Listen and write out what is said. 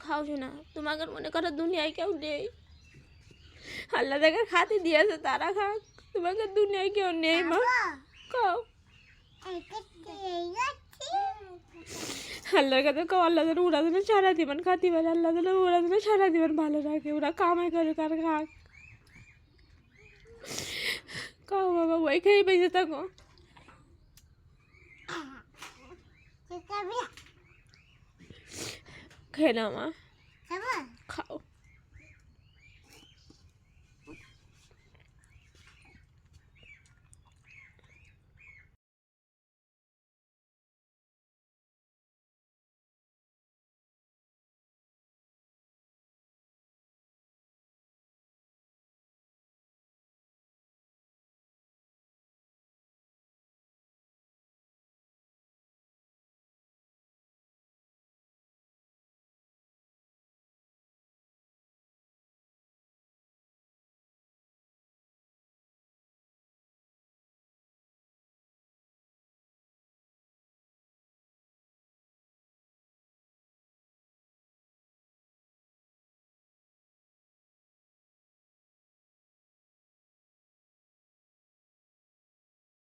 খাও শোনা, তোমাকে মনে করো দুনিয়ায় কেউ নেই, আল্লাহ যাকে খাতে দিয়েছে তারা খাক, তোমাকে দুনিয়ায় কেউ নেই মা। খাও আল্লাহর কাছে খাও, আল্লাহ যেন ওরা যেন সারা দিবেন খাতি পারে, আল্লাহ যেন ওরা যেন সারা দিবেন ভালো রাখে, ওরা কামাই করে কার খাক। খাও বাবা, ওই খেয়ে বেঁচে থাকো। খেয়ে নাও মা।